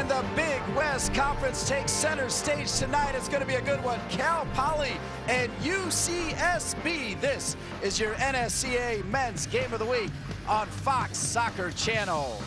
The Big West Conference takes center stage tonight. It's going to be a good one. Cal Poly and UCSB. This is your NSCA Men's Game of the Week on Fox Soccer Channel.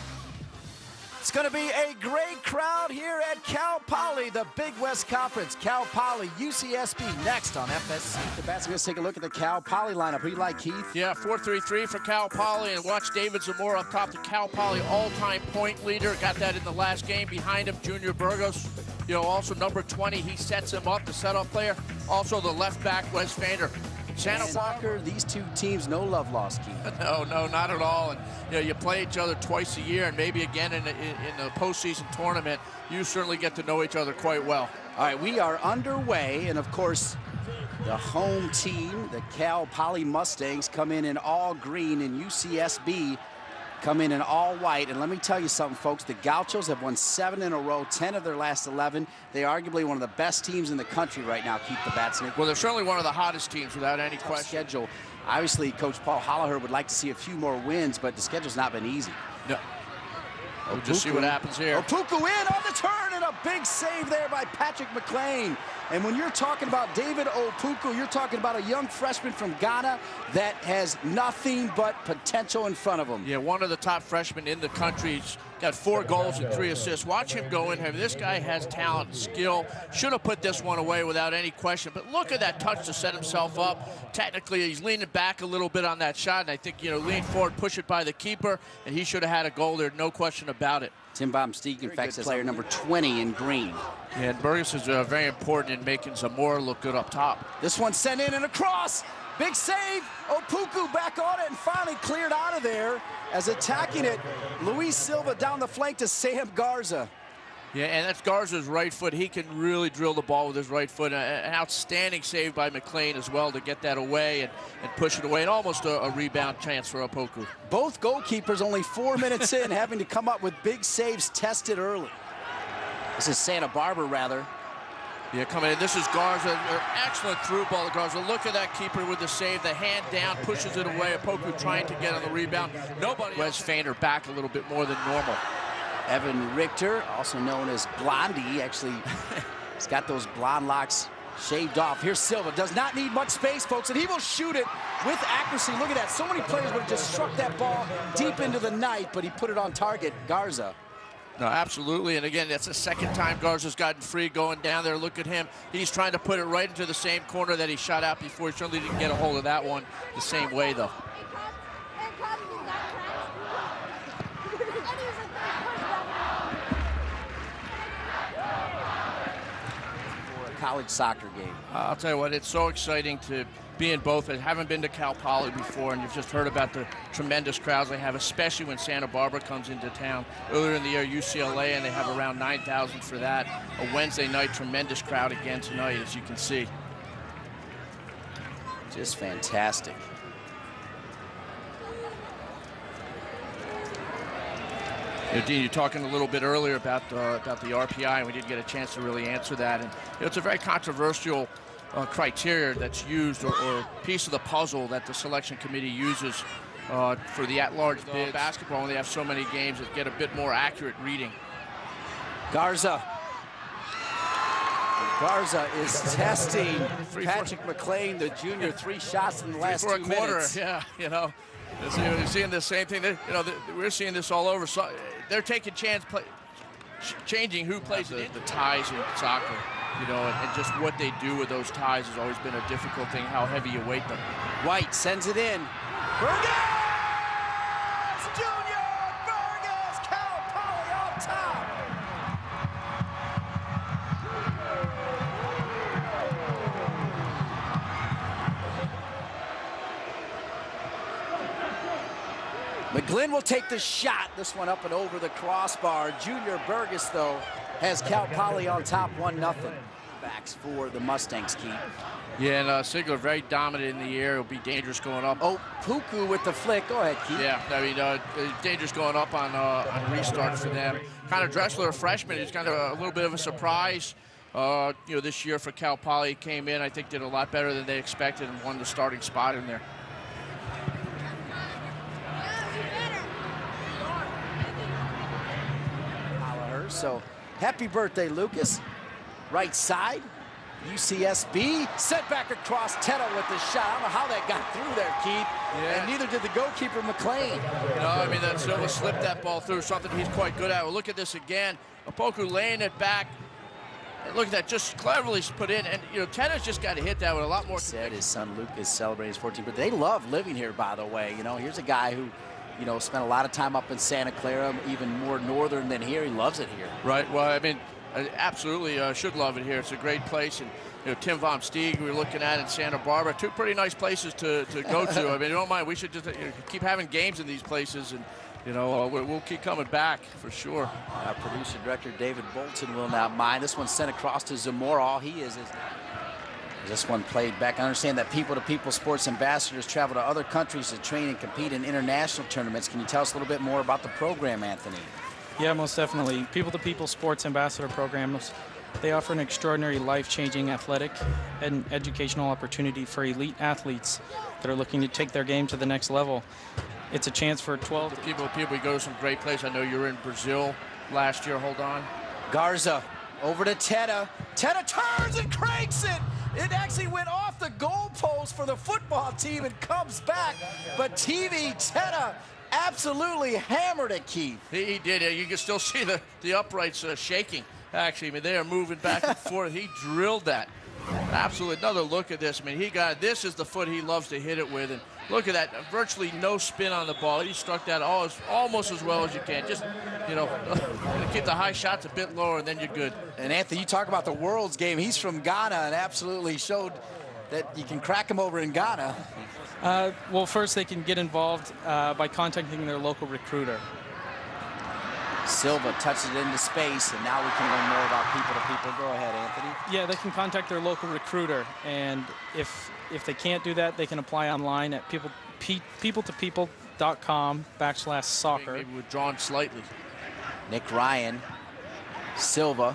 It's going to be a great crowd here at Cal Poly, the Big West Conference. Cal Poly, UCSB next on FSC. The bats, let's take a look at the Cal Poly lineup. Who do you like, Keith? Yeah, 4-3-3 for Cal Poly, and watch David Zamora up top, the Cal Poly all-time point leader. Got that in the last game. Behind him, Junior Burgos. You know, also number 20, he sets him up, the setup player. Also the left back, Wes Vander. Santa Soccer, these two teams, no love lost, Keith. No, not at all. And you know, you play each other twice a year, and maybe again in the postseason tournament, you certainly get to know each other quite well. All right, we are underway, and of course, the home team, the Cal Poly Mustangs, come in all green, and UCSB come in all white. And let me tell you something, folks. The Gauchos have won 7 in a row, 10 of their last 11. They are arguably one of the best teams in the country right now, Keith the Batsnick. Well, they're certainly one of the hottest teams without any question. Schedule. Obviously, Coach Paul Holliher would like to see a few more wins, but the schedule's not been easy. No. We'll just see what happens here. Opuku in on the turn, and a big save there by Patrick McLean. And when you're talking about David Opuku, you're talking about a young freshman from Ghana that has nothing but potential in front of him. Yeah, one of the top freshmen in the country. He's got 4 goals and 3 assists. Watch him go in here. This guy has talent, skill. Should have put this one away without any question. But look at that touch to set himself up. Technically, he's leaning back a little bit on that shot. And I think, you know, lean forward, push it by the keeper, and he should have had a goal there. No question about it. Tim Baumstein, in fact, player number 20 in green. Yeah, and Burgess is very important in making Zamora look good up top. This one sent in and across. Big save. Opuku back on it and finally cleared out of there as attacking it. Luis Silva down the flank to Sam Garza. Yeah, and that's Garza's right foot. He can really drill the ball with his right foot. An outstanding save by McLean as well to get that away and push it away. And almost a rebound chance for Opuku. Both goalkeepers only 4 minutes in, having to come up with big saves tested early. This is Santa Barbara, rather. Yeah, coming in. This is Garza. Excellent through ball to Garza. Look at that keeper with the save. The hand down, pushes it away. Opuku trying to get on the rebound. Nobody. Wes Vander back a little bit more than normal. Evan Richter, also known as Blondie, actually, he's got those blonde locks shaved off. Here's Silva, does not need much space, folks, and he will shoot it with accuracy. Look at that. So many players would have just struck that ball deep into the night, but he put it on target. Garza. No, absolutely, and again, that's the second time Garza's gotten free going down there. Look at him. He's trying to put it right into the same corner that he shot out before. He certainly didn't get a hold of that one the same way, though. College soccer game. I'll tell you what, it's so exciting to be in both. I haven't been to Cal Poly before, and you've just heard about the tremendous crowds they have, especially when Santa Barbara comes into town. Earlier in the year, UCLA, and they have around 9,000 for that. A Wednesday night, tremendous crowd again tonight, as you can see. Just fantastic. You know, Dean, you're talking a little bit earlier about the RPI, and we didn't get a chance to really answer that. And you know, it's a very controversial criteria that's used, or piece of the puzzle that the selection committee uses for the at-large bid. Basketball, when they have so many games, that get a bit more accurate reading. Garza. Garza is testing Patrick McLean, the junior, 3 shots in the last 2 minutes. Yeah, you know. You're seeing the same thing. You know, we're seeing this all over. So they're taking changing who plays the ties in soccer. You know, and just what they do with those ties has always been a difficult thing. How heavy you weight them. White sends it in. Burgess! Junior Burgess! Cal Poly on top. Glenn will take the shot. This one up and over the crossbar. Junior Burgess, though, has Cal Poly on top 1-0. Backs for the Mustangs, Keith. Yeah, and Sigler very dominant in the air. It'll be dangerous going up. Oh, Puku with the flick. Go ahead, Keith. Yeah, I mean, dangerous going up on restart for them. Connor Dressler, a freshman, is kind of a little bit of a surprise. This year for Cal Poly, came in, I think, did a lot better than they expected and won the starting spot in there. So happy birthday, Lucas. Right side, UCSB. Set back across Teta with the shot. I don't know how that got through there, Keith. Yeah. And neither did the goalkeeper, McLean. No, I mean, that Silva slipped that ball through, something he's quite good at. Well, look at this again. Opoku laying it back. And look at that, just cleverly put in. And, Teta's just got to hit that with a lot more. Said his son Lucas celebrating his 14th birthday. They love living here, by the way. Here's a guy who spent a lot of time up in Santa Clara, even more northern than here. He loves it here. Right. Well, I mean, absolutely should love it here. It's a great place. And, Tim Von Steeg, we were looking at in Santa Barbara. Two pretty nice places to go to. I mean, don't mind. We should just keep having games in these places. And, we'll keep coming back for sure. Producer director David Bolton will not mind. This one sent across to Zamora. All he is this one played back. I understand that people-to-people sports ambassadors travel to other countries to train and compete in international tournaments. Can you tell us a little bit more about the program, Anthony? Yeah, most definitely. People-to-people sports ambassador programs, they offer an extraordinary life-changing athletic and educational opportunity for elite athletes that are looking to take their game to the next level. It's a chance for 12 people. We go to some great places. I know you were in Brazil last year. Hold on. Garza over to Teta. Teta turns and cranks it. It actually went off the goalpost for the football team and comes back. But TV Teta absolutely hammered it, Keith. He did. You can still see the uprights shaking. Actually, I mean, they are moving back and forth. He drilled that. Absolutely. Another look at this. I mean, this is the foot he loves to hit it with. And look at that. Virtually no spin on the ball. He struck that almost as well as you can. Just, keep the high shots a bit lower, and then you're good. And Anthony, you talk about the World's game. He's from Ghana and absolutely showed that you can crack him over in Ghana. Well, first they can get involved by contacting their local recruiter. Silva touches it into space, and now we can learn more about people-to-people. Go ahead, Anthony. Yeah, they can contact their local recruiter, and if they can't do that, they can apply online at peopletopeople.com/soccer. Maybe withdrawn slightly. Nick Ryan, Silva,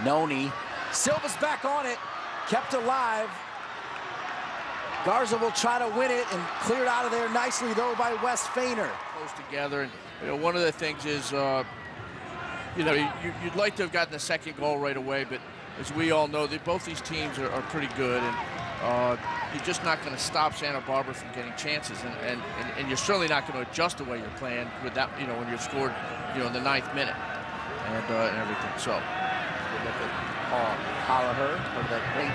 Noni. Silva's back on it, kept alive. Garza will try to win it and cleared out of there nicely, though, by Wes Feiner. Close together, and one of the things is, you'd like to have gotten the second goal right away, but as we all know, both these teams are pretty good, and you're just not going to stop Santa Barbara from getting chances, and you're certainly not going to adjust the way you're playing with that, when you've scored, in the 9th minute and everything. So, look at Paul Holliher,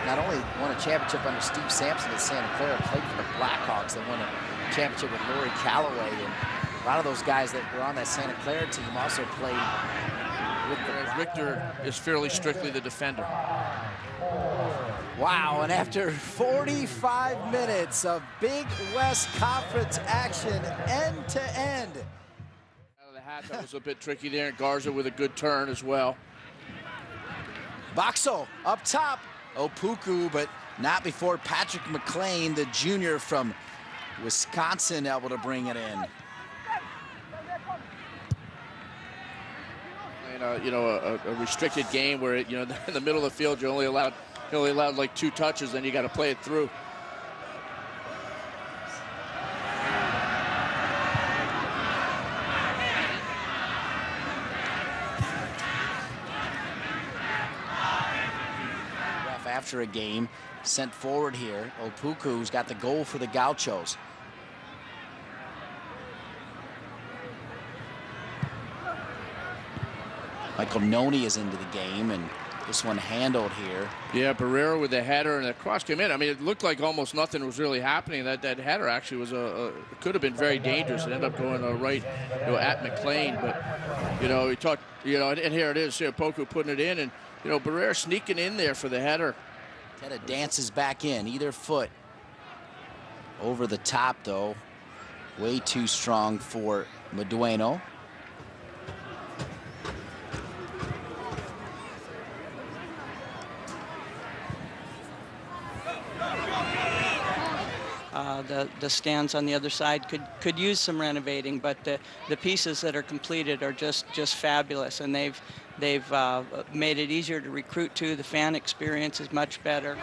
not only won a championship under Steve Sampson at Santa Clara, played for the Blackhawks that won a championship with Lori Calloway, and a lot of those guys that were on that Santa Clara team also played with the Richter is fairly strictly the defender. Wow, and after 45 minutes of Big West Conference action, end to end. Out of the hat, that was a bit tricky there, and Garza with a good turn as well. Boxo up top, Opoku, but not before Patrick McLean, the junior from Wisconsin, able to bring it in. A restricted game where in the middle of the field you're only allowed like 2 touches, then you got to play it through. After a game sent forward here, Opoku's got the goal for the Gauchos. Michael Noni is into the game, and this one handled here. Yeah, Barrera with the header, and the cross came in. I mean, it looked like almost nothing was really happening. That header actually was could have been very dangerous. It ended up going right at McLean. But we talked, and here it is. Opoku putting it in, and Barrera sneaking in there for the header. Teta dances back in, either foot. Over the top, though. Way too strong for Medueno. The stands on the other side could use some renovating, but the pieces that are completed are just fabulous, and they've made it easier to recruit to. The fan experience is much better.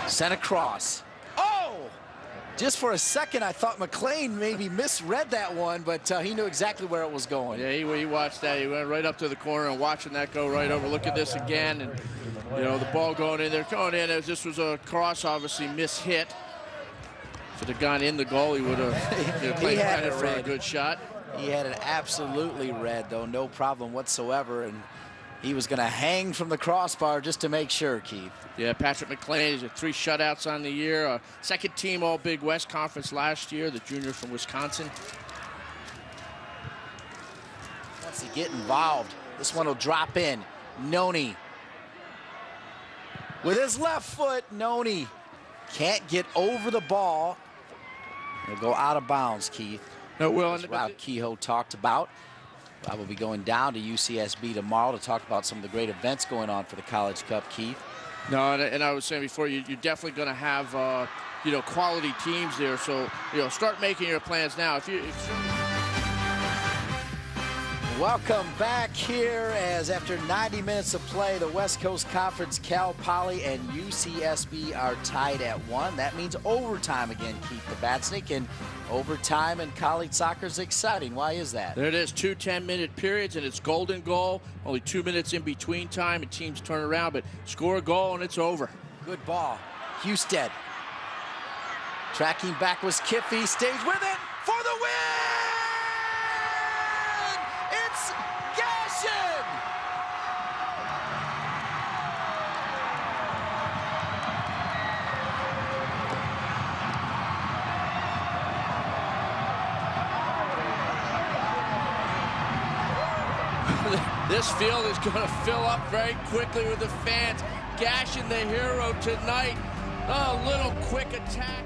Sent across. Oh! Just for a second, I thought McLean maybe misread that one, but he knew exactly where it was going. Yeah, he watched that. He went right up to the corner and watching that go right over. Look at this again, and you know the ball going in there, going in. As this was a cross, obviously mishit. If it had gone in the goal, he would have played credit for a good shot. He had it absolutely red, though, no problem whatsoever, and he was going to hang from the crossbar just to make sure, Keith. Yeah, Patrick McLean, he's had 3 shutouts on the year. Second team All-Big West Conference last year, the junior from Wisconsin. Once he get involved, this one will drop in. Noni. With his left foot, Noni can't get over the ball. It'll go out of bounds, Keith. No, well, That's what Kehoe talked about. I will be going down to UCSB tomorrow to talk about some of the great events going on for the College Cup, Keith. No, and I was saying before, you're definitely going to have, you know, quality teams there. So, you know, start making your plans now. Welcome back here as after 90 minutes of play, the West Coast Conference, Cal Poly and UCSB are tied at 1. That means overtime again, Keith the Batsnick, and overtime in college soccer is exciting. Why is that? There it is, 2 10-minute periods, and it's golden goal. Only 2 minutes in between time, and teams turn around, but score a goal and it's over. Good ball. Husted. Tracking back was Kiffey. Stays with it for the win! It's Gashin! This field is going to fill up very quickly with the fans. Gashin, the hero tonight. A little quick attack.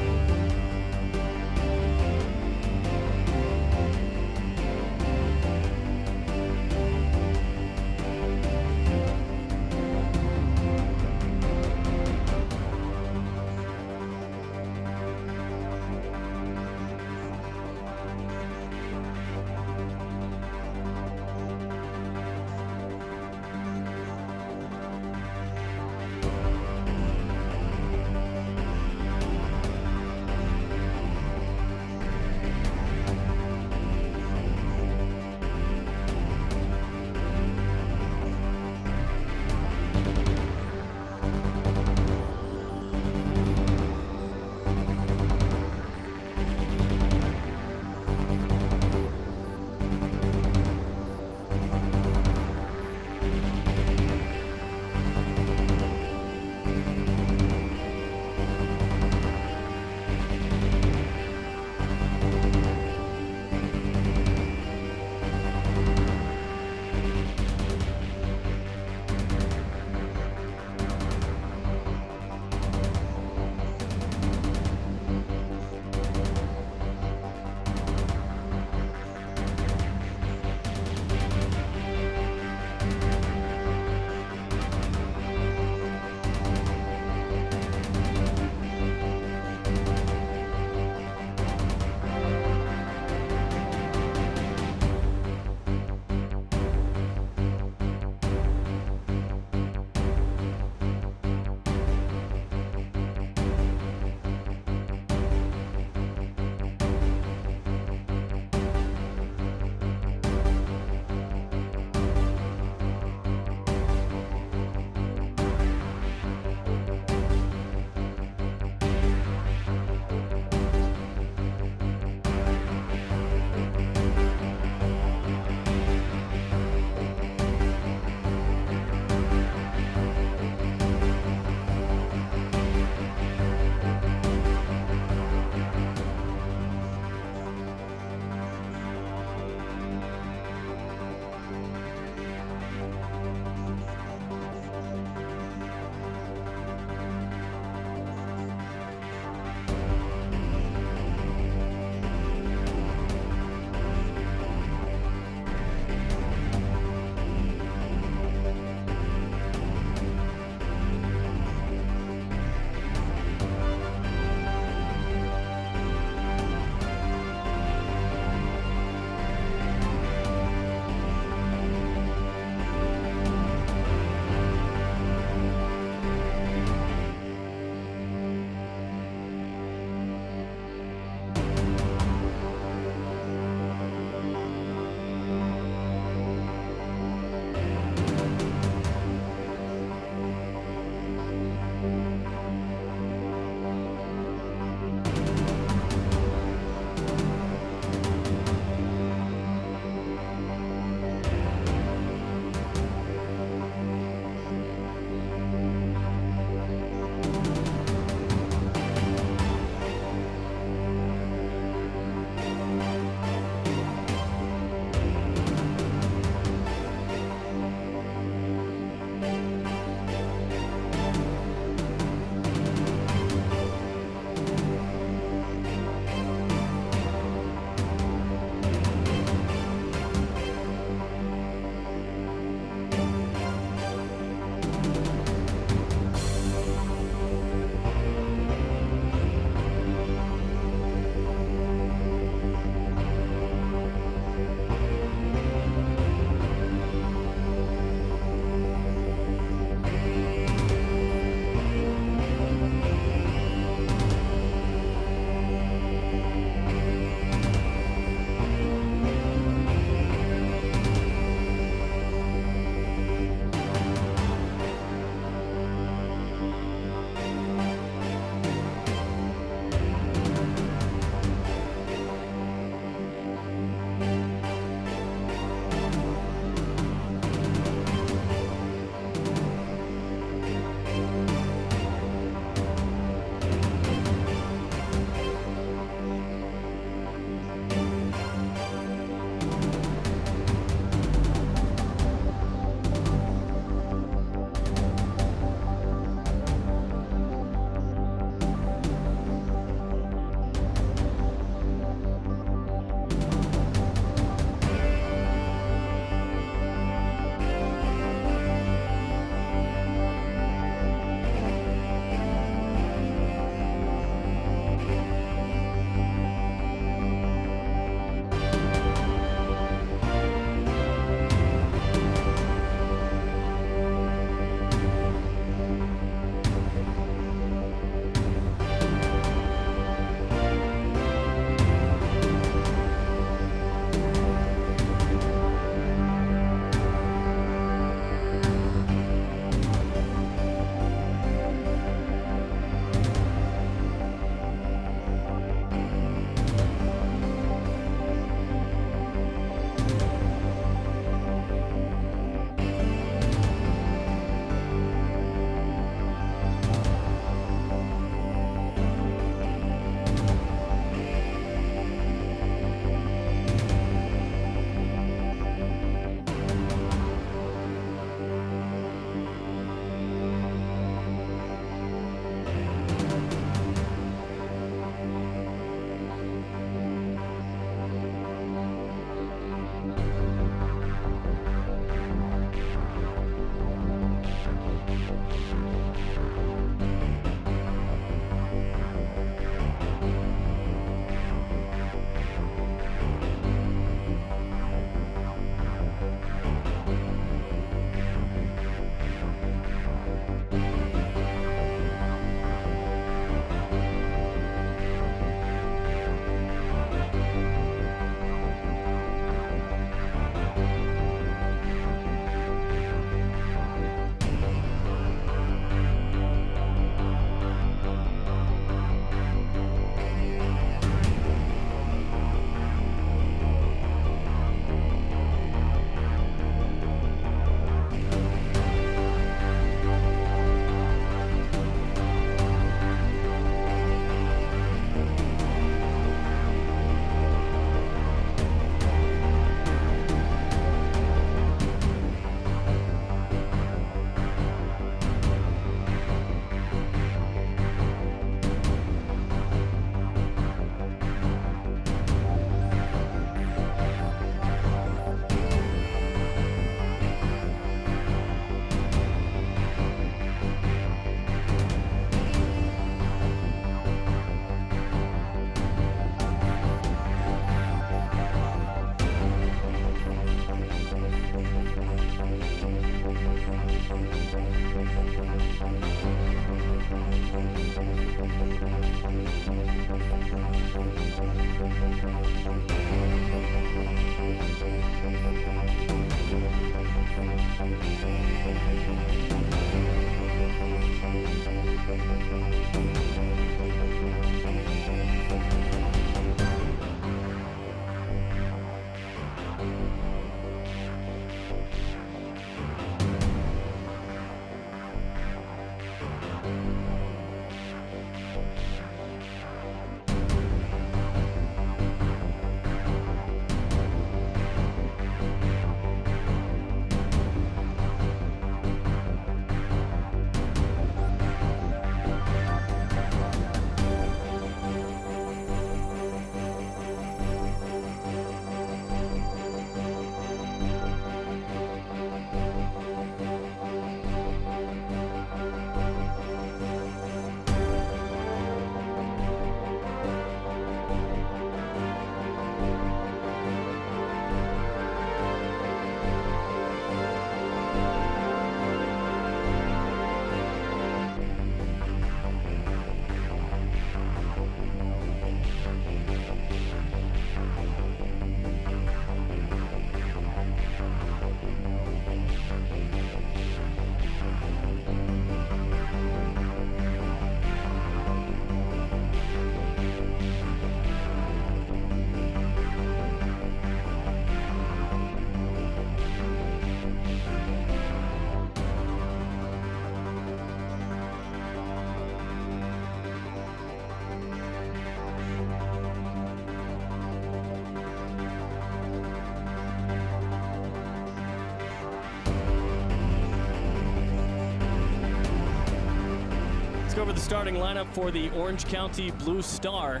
over the starting lineup for the Orange County Blue Star.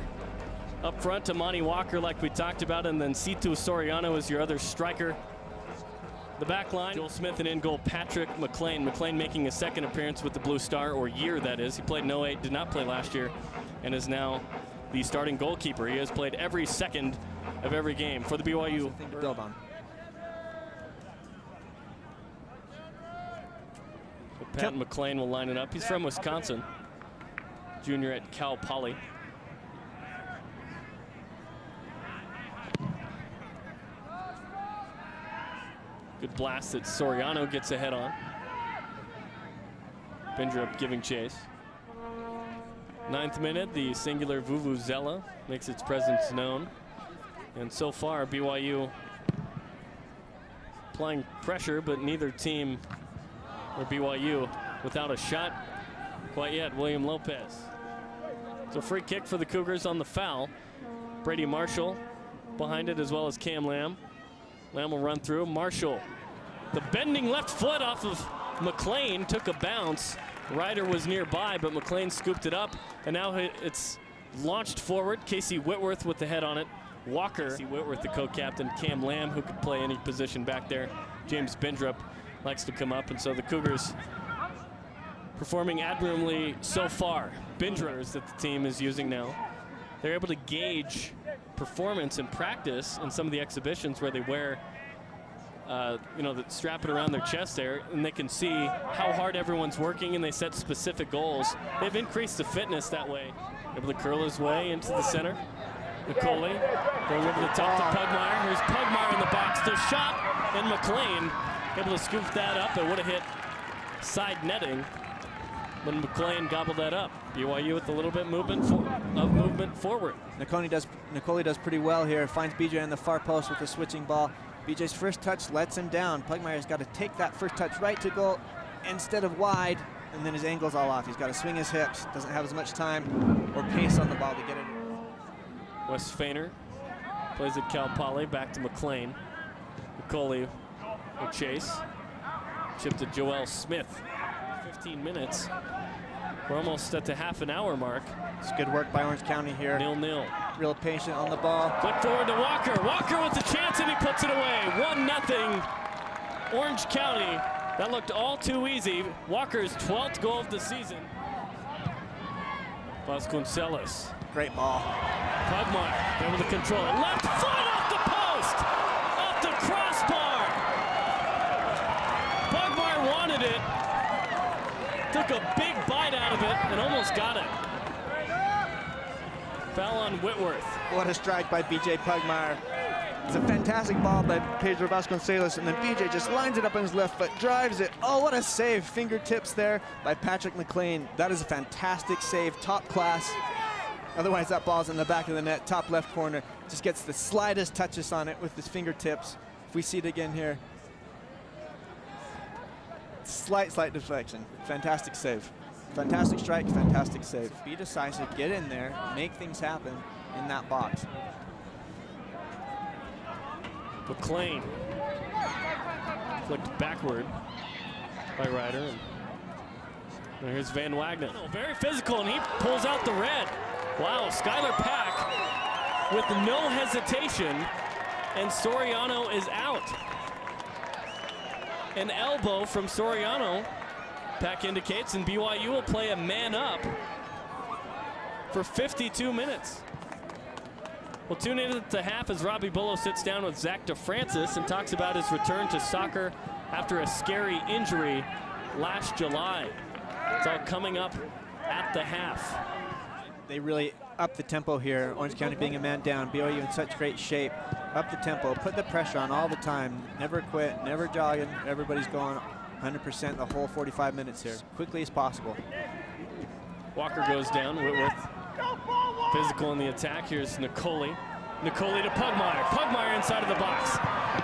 Up front, Amani Walker, like we talked about, and then Situ Soriano is your other striker. The back line, Joel Smith, and in goal, Patrick McLean. McLean making a second appearance with the Blue Star, or year that is. He played in 08, did not play last year, and is now the starting goalkeeper. He has played every second of every game for the BYU. Thing to build on. Pat McLean will line it up. He's from Wisconsin, junior at Cal Poly. Good blast that Soriano gets ahead on. Bindrup giving chase. 9th minute, the singular Vuvuzela makes its presence known. And so far, BYU applying pressure, but neither team, or BYU, without a shot quite yet. William Lopez. So free kick for the Cougars on the foul. Brady Marshall behind it, as well as Cam Lamb. Lamb will run through. Marshall, the bending left foot off of McLean, took a bounce. Ryder was nearby, but McLean scooped it up, and now it's launched forward. Casey Whitworth with the head on it. Walker, Casey Whitworth, the co-captain. Cam Lamb, who could play any position back there. James Bindrup likes to come up, and so the Cougars performing admirably so far. Bindrup that the team is using now. They're able to gauge performance in practice in some of the exhibitions where they wear strap it around their chest there, and they can see how hard everyone's working, and they set specific goals. They've increased the fitness that way. Able to curl his way into the center. Nicole going over the top to Pugmire. Here's Pugmire in the box. The shot, and McLean able to scoop that up. It would have hit side netting, but McLean gobbled that up. BYU with a little bit movement forward. Nicole does pretty well here. Finds BJ on the far post with the switching ball. BJ's first touch lets him down. Pugmire's got to take that first touch right to goal instead of wide, and then his angle's all off. He's got to swing his hips. Doesn't have as much time or pace on the ball to get it. Wes Feiner plays at Cal Poly. Back to McLean. Nicole will chase. Chip to Joel Smith. 15 minutes. We're almost at the half an hour mark. It's good work by Orange County here. 0-0. Real patient on the ball. Flick forward to Walker. Walker with the chance, and he puts it away. 1-0 Orange County. That looked all too easy. Walker's 12th goal of the season. Vasconcelos. Great ball. Pugmire able to control it. Left foot off the post! Off the crossbar! Pugmire wanted it. Took a big bite out of it and almost got it. Foul on Whitworth. What a strike by BJ Pugmire. It's a fantastic ball by Pedro Vasconcelos, and then BJ just lines it up on his left foot, drives it. Oh, what a save. Fingertips there by Patrick McLean. That is a fantastic save, top class. Otherwise, that ball's in the back of the net, top left corner. Just gets the slightest touches on it with his fingertips. If we see it again here. Slight deflection. Fantastic save. Fantastic strike, fantastic save. Be decisive, get in there, make things happen in that box. McLean flicked backward by Ryder. And here's Van Wagner. Very physical, and he pulls out the red. Wow, Skylar Pack with no hesitation, and Soriano is out. An elbow from Soriano, Pack indicates, and BYU will play a man up for 52 minutes. We'll tune in at the half as Robbie Bullough sits down with Zach DeFrancis and talks about his return to soccer after a scary injury last July. It's all coming up at the half. They really up the tempo here. Orange County being a man down. BYU in such great shape. Up the tempo, put the pressure on all the time. Never quit, never jogging. Everybody's going 100% the whole 45 minutes here, quickly as possible. Walker goes down. Whitworth physical in the attack. Here's Nicole. Nicole to Pugmire. Pugmire inside of the box.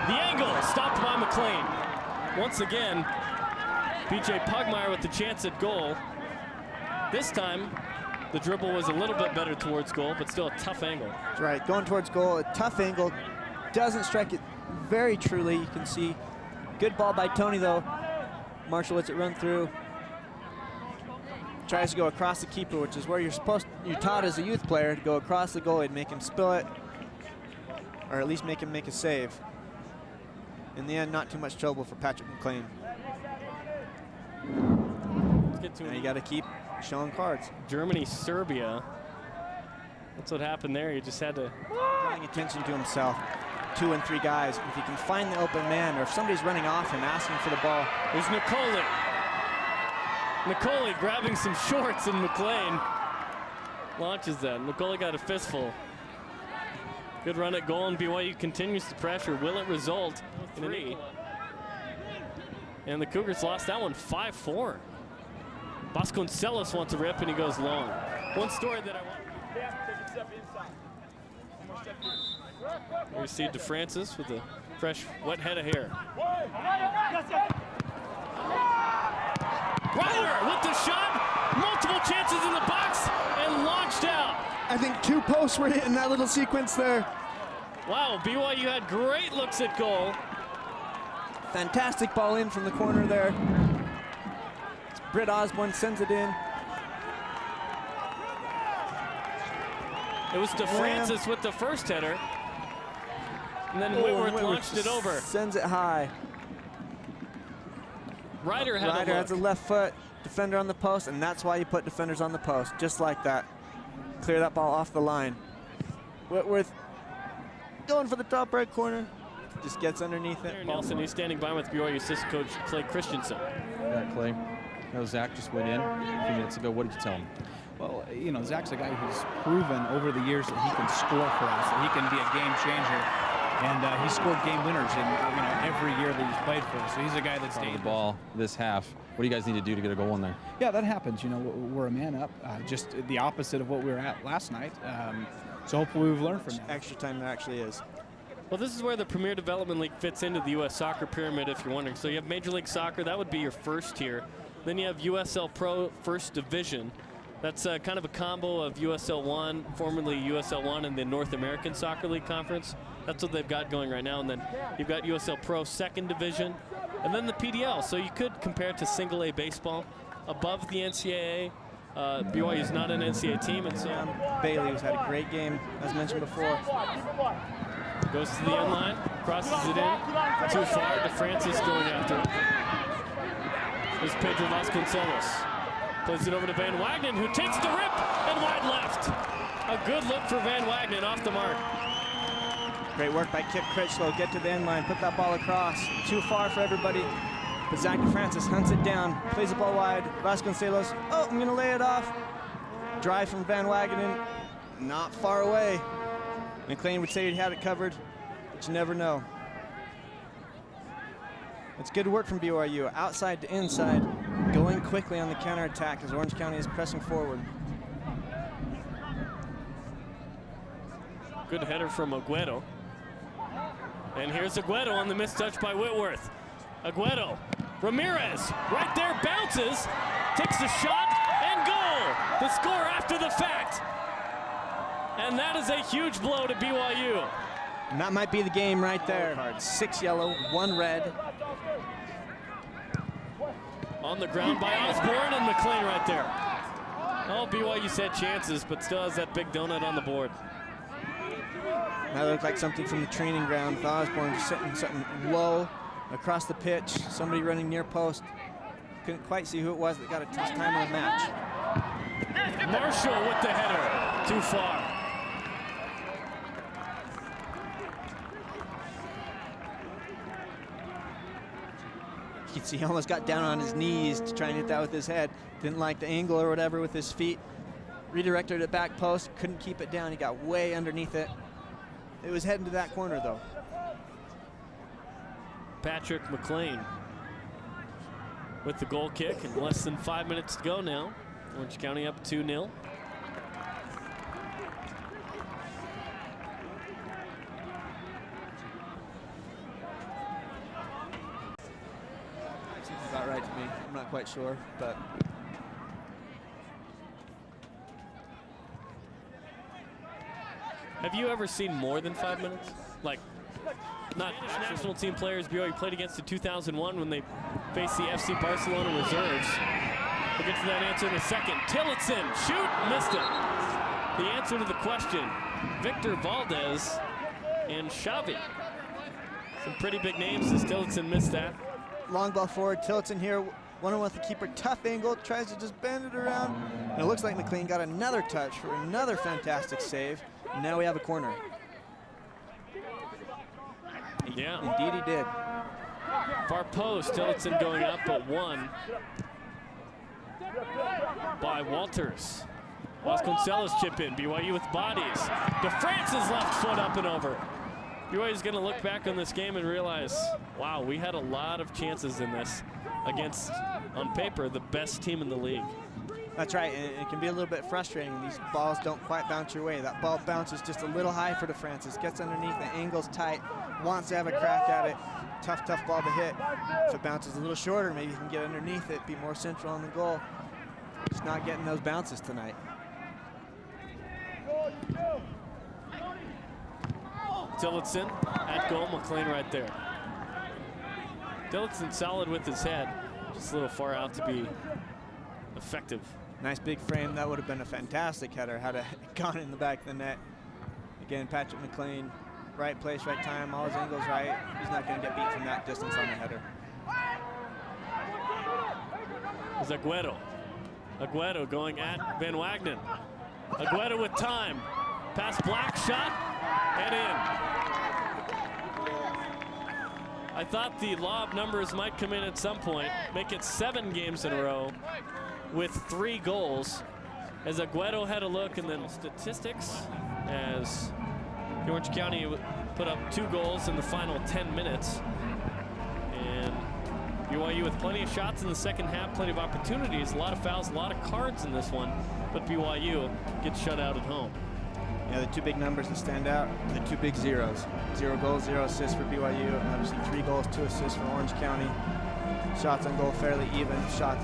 The angle stopped by McLean. Once again, BJ Pugmire with the chance at goal. This time, the dribble was a little bit better towards goal, but still a tough angle. That's right, going towards goal, a tough angle. Doesn't strike it very truly. You can see good ball by Tony though. Marshall lets it run through. tries to go across the keeper, which is where you're taught as a youth player to go across the goalie and make him spill it, or at least make him make a save. In the end, not too much trouble for Patrick McLean. Let's get to now you got to keep showing cards. Germany, Serbia. That's what happened there. He just had to drawing attention to himself. 2 and 3 guys. If he can find the open man, or if somebody's running off him asking for the ball. There's Nicoli. Nicoli grabbing some shorts, and McLean launches that. Nicoli got a fistful. Good run at goal, and BYU continues to pressure. Will it result in an 3? And the Cougars lost that one 5-4. Vasconcelos wants a rip, and he goes long. One story that I want. We see DeFrancis with a fresh, wet head of hair. Ryder with the shot, multiple chances in the box, and launched out. I think 2 posts were hit in that little sequence there. Wow, BYU had great looks at goal. Fantastic ball in from the corner there. Britt Osborne sends it in. It was DeFrancis with the first header. And then Whitworth launched it over. Sends it high. Ryder has a left foot, defender on the post, and that's why you put defenders on the post, just like that. Clear that ball off the line. Whitworth going for the top right corner. Just gets underneath it. Nelson, he's standing by with BYU assistant coach Clay Christensen. Yeah, Clay. That was Zach just went in a few minutes ago. What did you tell him? Well, you know, Zach's a guy who's proven over the years that he can score for us, that he can be a game changer. And he scored game winners in every year that he's played for us. So he's a guy that's the ball this half. What do you guys need to do to get a goal in there? Yeah, that happens. You know, we're a man up, just the opposite of what we were at last night. So hopefully we've learned from that. Extra time there actually is. Well, this is where the Premier Development League fits into the U.S. Soccer pyramid, if you're wondering. So you have Major League Soccer, that would be your first tier. Then you have USL Pro First Division. That's kind of a combo of USL 1, formerly USL 1, and the North American Soccer League Conference. That's what they've got going right now. And then you've got USL Pro Second Division, and then the PDL. So you could compare it to single A baseball. Above the NCAA, BYU is not an NCAA team, and so Bailey, who's had a great game, as mentioned before. Goes to the end line, crosses it in. Too far, DeFrancis going after it. There's Pedro Vasconcelos. Plays it over to Van Wagenen, who takes the rip and wide left. A good look for Van Wagenen, off the mark. Great work by Kip Critchlow. Get to the end line, put that ball across. Too far for everybody. But Zach DeFrancis hunts it down, plays the ball wide. Vasconcelos, oh, I'm gonna lay it off. Drive from Van Wagenen, not far away. McLean would say he'd had it covered, but you never know. It's good work from BYU, outside to inside, going quickly on the counterattack as Orange County is pressing forward. Good header from Aguero. And here's Aguero on the missed touch by Whitworth. Aguero, Ramirez, right there, bounces, takes the shot, and goal! The score after the fact. And that is a huge blow to BYU. And that might be the game right there. 6 yellow, 1 red. On the ground by Osborne, and McLean right there. Oh, BYU's had chances, but still has that big donut on the board. That looked like something from the training ground with Osborne just sitting something low across the pitch. Somebody running near post. Couldn't quite see who it was that got his time on the match. Marshall with the header. Too far. You can see he almost got down on his knees to try and hit that with his head. Didn't like the angle or whatever with his feet. Redirected it back post, couldn't keep it down. He got way underneath it. It was heading to that corner though. Patrick McLean with the goal kick, and less than 5 minutes to go now. Orange County up 2-0. Seems about right to me. I'm not quite sure, but have you ever seen more than 5 minutes? Like, not national team players BYU played against in 2001 when they faced the FC Barcelona reserves. We'll get to that answer in a second. Tillotson, shoot, missed it. The answer to the question, Victor Valdez and Xavi. Some pretty big names as Tillotson missed that. Long ball forward, Tillotson here, one-on-one with the keeper, tough angle, tries to just bend it around. And it looks like McLean got another touch for another fantastic save. And now we have a corner. Yeah. Indeed he did. Far post, Tillotson going up, but one by Walters. Vasconcelos chip in, BYU with bodies. DeFrance's left foot up and over. BYU's gonna look back on this game and realize, wow, we had a lot of chances in this against, on paper, the best team in the league. That's right, and it can be a little bit frustrating. These balls don't quite bounce your way. That ball bounces just a little high for DeFrancis, gets underneath, the angle's tight, wants to have a crack at it. Tough ball to hit. If it bounces a little shorter, maybe you can get underneath it, be more central on the goal. Just not getting those bounces tonight. Tillotson at goal, McLean right there. Tillotson solid with his head, just a little far out to be effective. Nice big frame, that would have been a fantastic header had it gone in the back of the net. Again, Patrick McLean, right place, right time, all his angles right. He's not gonna get beat from that distance on the header. It's Aguero. Aguero going at Van Wagenen. Aguero with time. Past Black, shot, and in. I thought the law of numbers might come in at some point, make it 7 games in a row with 3 goals. As Aguero had a look, and then statistics as Orange County put up 2 goals in the final 10 minutes. And BYU with plenty of shots in the second half, plenty of opportunities, a lot of fouls, a lot of cards in this one, but BYU gets shut out at home. Yeah, the 2 big numbers that stand out, the 2 big zeros. 0 goals, 0 assists for BYU, and obviously 3 goals, 2 assists for Orange County. Shots on goal fairly even, shots